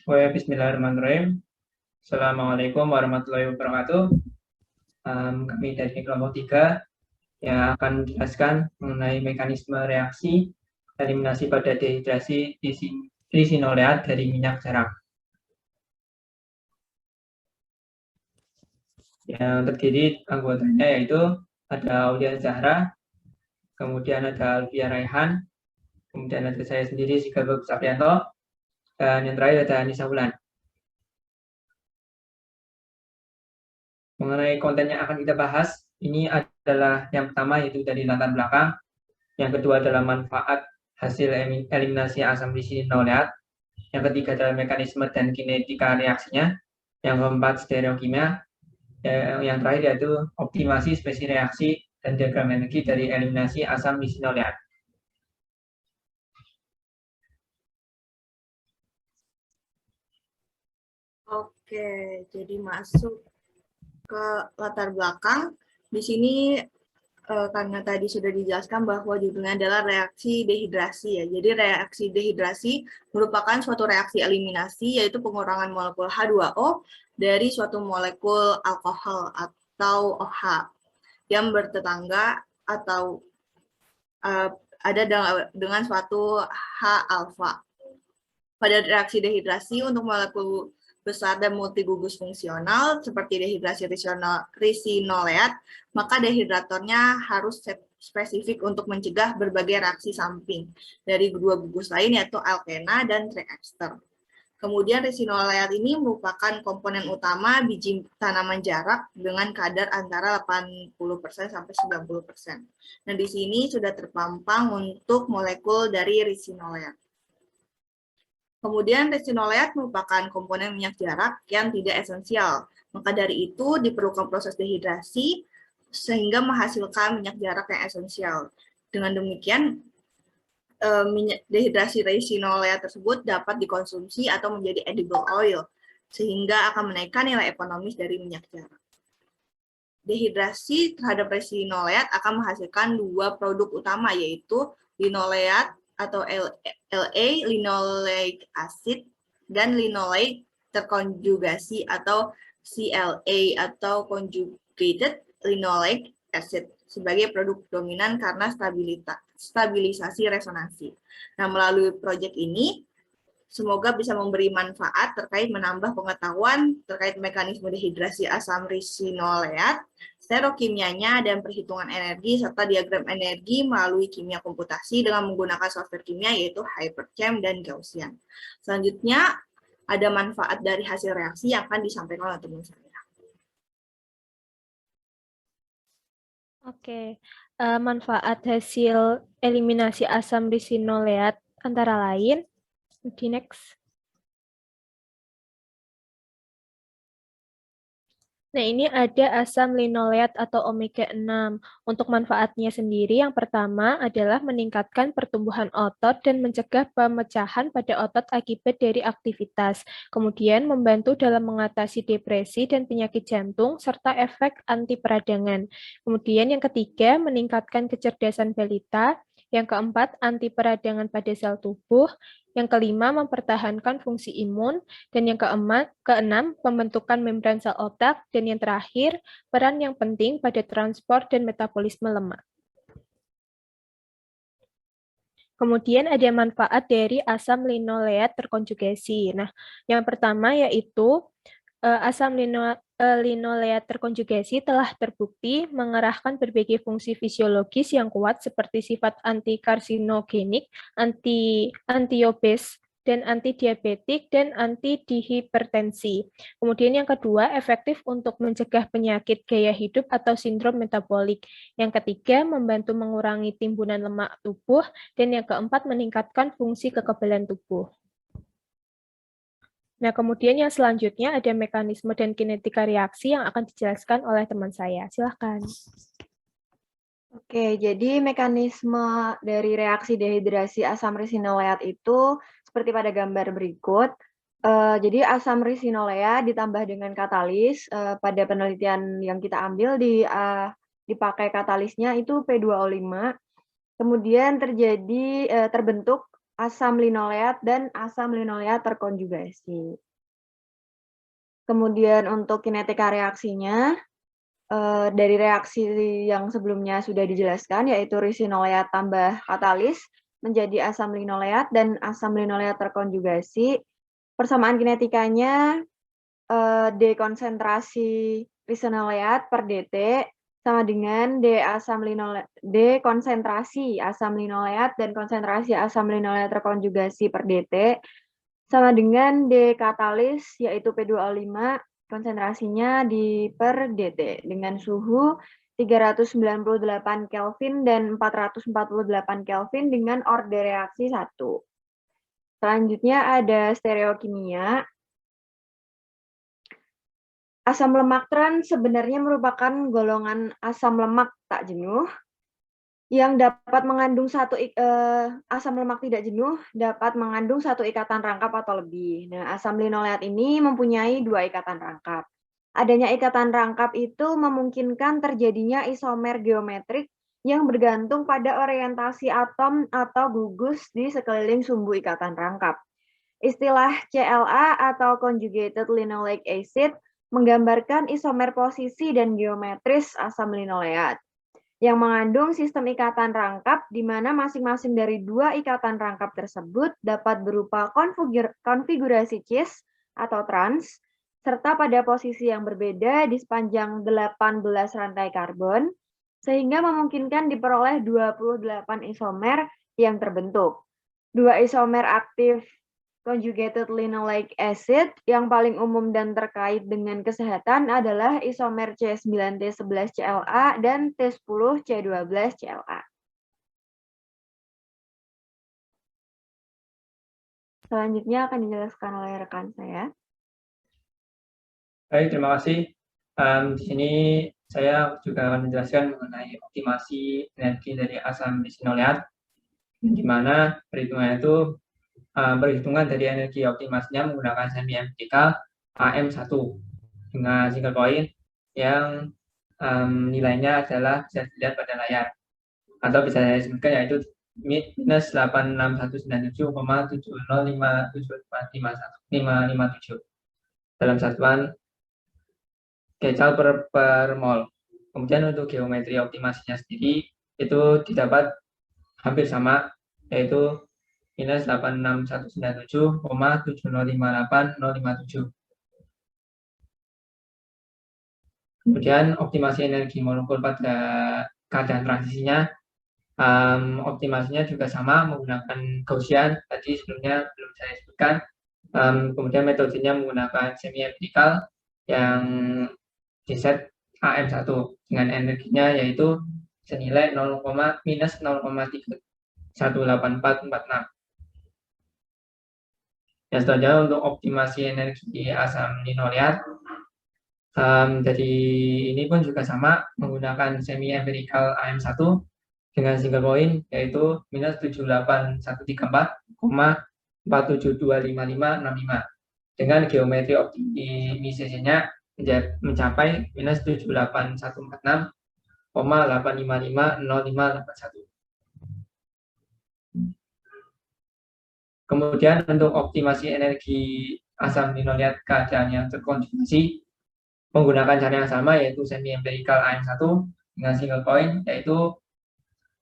Bismillahirrahmanirrahim. Assalamualaikum warahmatullahi wabarakatuh. Kami dari kelompok 3 yang akan menjelaskan mengenai mekanisme reaksi eliminasi pada dehidrasi risinoleat dari minyak jarak. Yang terdiri anggotanya yaitu ada Aulia Zahra, kemudian ada Alvia Raihan, kemudian ada saya sendiri Sigabab Saprianto, dan yang terakhir ada Anissa Wulan. Mengenai konten yang akan kita bahas, ini adalah yang pertama yaitu dari latar belakang, yang kedua adalah manfaat hasil eliminasi asam risinoleat, yang ketiga adalah mekanisme dan kinetika reaksinya, yang keempat stereokimia, yang terakhir yaitu optimasi spesi reaksi dan diagram energi dari eliminasi asam risinoleat. Oke, jadi masuk ke latar belakang. Di sini karena tadi sudah dijelaskan bahwa judulnya adalah reaksi dehidrasi ya. Jadi reaksi dehidrasi merupakan suatu reaksi eliminasi yaitu pengurangan molekul H2O dari suatu molekul alkohol atau OH yang bertetangga atau ada dengan suatu H-alfa. Pada reaksi dehidrasi untuk molekul besar dan multigugus fungsional seperti dehidrasi risinoleat, maka dehidratornya harus spesifik untuk mencegah berbagai reaksi samping dari dua gugus lain yaitu alkena dan triester. Kemudian risinoleat ini merupakan komponen utama biji tanaman jarak dengan kadar antara 80% sampai 90%. Nah, di sini sudah terpampang untuk molekul dari risinoleat. Kemudian risinoleat merupakan komponen minyak jarak yang tidak esensial. Maka dari itu diperlukan proses dehidrasi sehingga menghasilkan minyak jarak yang esensial. Dengan demikian, dehidrasi risinoleat tersebut dapat dikonsumsi atau menjadi edible oil, sehingga akan menaikkan nilai ekonomis dari minyak jarak. Dehidrasi terhadap risinoleat akan menghasilkan dua produk utama, yaitu linoleat atau LA, linoleic acid, dan linoleic terkonjugasi atau CLA atau conjugated linoleic acid sebagai produk dominan karena stabilisasi resonansi. Nah, melalui proyek ini, semoga bisa memberi manfaat terkait menambah pengetahuan terkait mekanisme dehidrasi asam risinoleat, stereokimianya, dan perhitungan energi, serta diagram energi melalui kimia komputasi dengan menggunakan software kimia yaitu Hyperchem dan Gaussian. Selanjutnya, ada manfaat dari hasil reaksi yang akan disampaikan oleh teman saya. Oke, manfaat hasil eliminasi asam risinoleat antara lain, di next. Nah, ini ada asam linoleat atau omega 6. Untuk manfaatnya sendiri, yang pertama adalah meningkatkan pertumbuhan otot dan mencegah pemecahan pada otot akibat dari aktivitas. Kemudian membantu dalam mengatasi depresi dan penyakit jantung, serta efek anti peradangan. Kemudian yang ketiga, meningkatkan kecerdasan balita. Yang keempat, anti peradangan pada sel tubuh. Yang kelima, mempertahankan fungsi imun. Dan yang keenam, pembentukan membran sel otak. Dan yang terakhir, peran yang penting pada transport dan metabolisme lemak. Kemudian ada manfaat dari asam linoleat terkonjugasi. Nah, yang pertama yaitu asam linoleat terkonjugasi telah terbukti mengerahkan berbagai fungsi fisiologis yang kuat seperti sifat anti-karsinogenik, anti-obes, dan anti-diabetik, dan anti-dihipertensi. Kemudian yang kedua, efektif untuk mencegah penyakit gaya hidup atau sindrom metabolik. Yang ketiga, membantu mengurangi timbunan lemak tubuh. Dan yang keempat, meningkatkan fungsi kekebalan tubuh. Nah, kemudian yang selanjutnya ada mekanisme dan kinetika reaksi yang akan dijelaskan oleh teman saya. Silakan. Oke, jadi mekanisme dari reaksi dehidrasi asam risinoleat itu seperti pada gambar berikut. Jadi asam risinoleat ditambah dengan katalis, pada penelitian yang kita ambil dipakai katalisnya itu P2O5. Kemudian terbentuk asam linoleat dan asam linoleat terkonjugasi. Kemudian untuk kinetika reaksinya, dari reaksi yang sebelumnya sudah dijelaskan, yaitu risinoleat tambah katalis menjadi asam linoleat dan asam linoleat terkonjugasi. Persamaan kinetikanya, D konsentrasi risinoleat per dt sama dengan D konsentrasi asam linoleat dan konsentrasi asam linoleat terkonjugasi per dt sama dengan D katalis, yaitu P2O5, konsentrasinya di per dt dengan suhu 398 Kelvin dan 448 Kelvin dengan orde reaksi 1. Selanjutnya ada stereokimia. Asam lemak trans sebenarnya merupakan golongan asam lemak tak jenuh yang dapat mengandung asam lemak tidak jenuh dapat mengandung satu ikatan rangkap atau lebih. Nah, asam linoleat ini mempunyai 2 ikatan rangkap. Adanya ikatan rangkap itu memungkinkan terjadinya isomer geometrik yang bergantung pada orientasi atom atau gugus di sekeliling sumbu ikatan rangkap. Istilah CLA atau conjugated linoleic acid menggambarkan isomer posisi dan geometris asam linoleat yang mengandung sistem ikatan rangkap di mana masing-masing dari 2 ikatan rangkap tersebut dapat berupa konfigurasi cis atau trans, serta pada posisi yang berbeda di sepanjang 18 rantai karbon, sehingga memungkinkan diperoleh 28 isomer yang terbentuk. 2 isomer aktif conjugated linoleic acid yang paling umum dan terkait dengan kesehatan adalah isomer C9T11CLA dan T10C12CLA. Selanjutnya akan dijelaskan oleh rekan saya. Baik, terima kasih. Di sini saya juga akan menjelaskan mengenai optimasi energi dari asam risinoleat, di mana perhitungan itu berhitungan dari energi optimasinya menggunakan semi empirikal AM1 dengan single point yang nilainya adalah bisa dilihat pada layar atau bisa saya sebutkan yaitu minus 86197,7057 dalam satuan Kelvin per mol. Kemudian untuk geometri optimasinya sendiri itu didapat hampir sama, yaitu minus 86197,7058057. Kemudian optimasi energi molekul pada keadaan transisinya, optimasinya juga sama menggunakan Gaussian, tadi sebelumnya belum saya sebutkan. Kemudian metodenya menggunakan semi empirikal yang diset AM1 dengan energinya yaitu senilai minus 0,31846. Ya, selanjutnya untuk optimasi energi asam linoleat, jadi ini pun juga sama menggunakan semi empirikal AM1 dengan single point yaitu minus 78134,47255565 dengan geometri optimisasinya mencapai minus 78146,8550581. Kemudian untuk optimasi energi asam linoleat keadaan yang terkonjugasi menggunakan cara yang sama yaitu semi empirikal AM1 dengan single point yaitu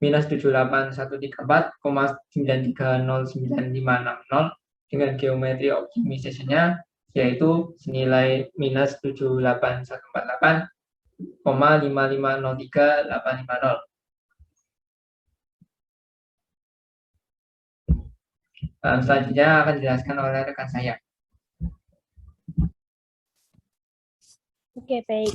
minus 78134,93095560 dengan geometri optimisasinya yaitu senilai minus 78148,5503850. Selanjutnya akan dijelaskan oleh rekan saya. Oke, baik.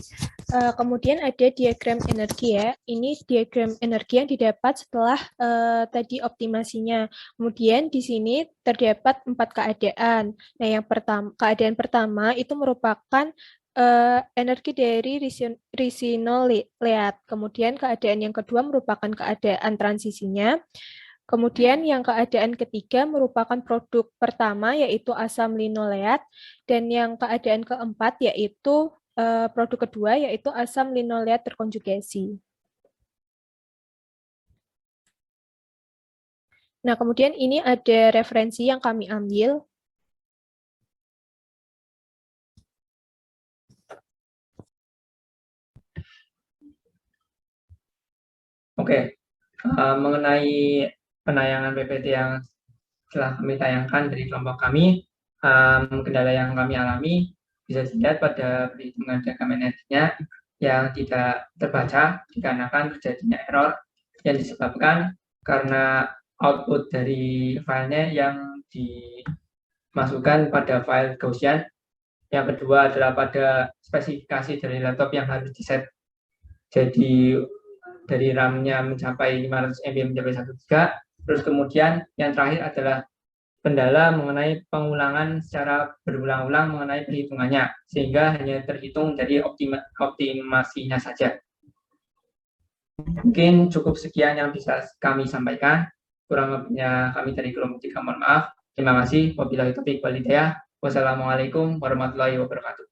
Kemudian ada diagram energi ya. Ini diagram energi yang didapat setelah tadi optimasinya. Kemudian di sini terdapat 4 keadaan. Nah, yang pertama, keadaan pertama itu merupakan energi dari risinoleat. Kemudian keadaan yang kedua merupakan keadaan transisinya. Kemudian yang keadaan ketiga merupakan produk pertama yaitu asam linoleat dan yang keadaan keempat yaitu produk kedua yaitu asam linoleat terkonjugasi. Nah, kemudian ini ada referensi yang kami ambil. Oke, mengenai penayangan PPT yang telah kami tayangkan dari kelompok kami, kendala yang kami alami bisa dilihat pada perhitungan jangka managenya yang tidak terbaca dikarenakan terjadinya error yang disebabkan karena output dari filenya yang dimasukkan pada file Gaussian. Yang kedua adalah pada spesifikasi dari laptop yang harus diset. Jadi dari RAM-nya mencapai 500 MB mencapai 1 GB. Terus kemudian yang terakhir adalah kendala mengenai pengulangan secara berulang-ulang mengenai perhitungannya, sehingga hanya terhitung dari optimasinya saja. Mungkin cukup sekian yang bisa kami sampaikan. Kurang lebihnya kami dari kelompok 3 mohon maaf. Terima kasih. Wabillahi taufiq wal hidayah. Wassalamualaikum warahmatullahi wabarakatuh.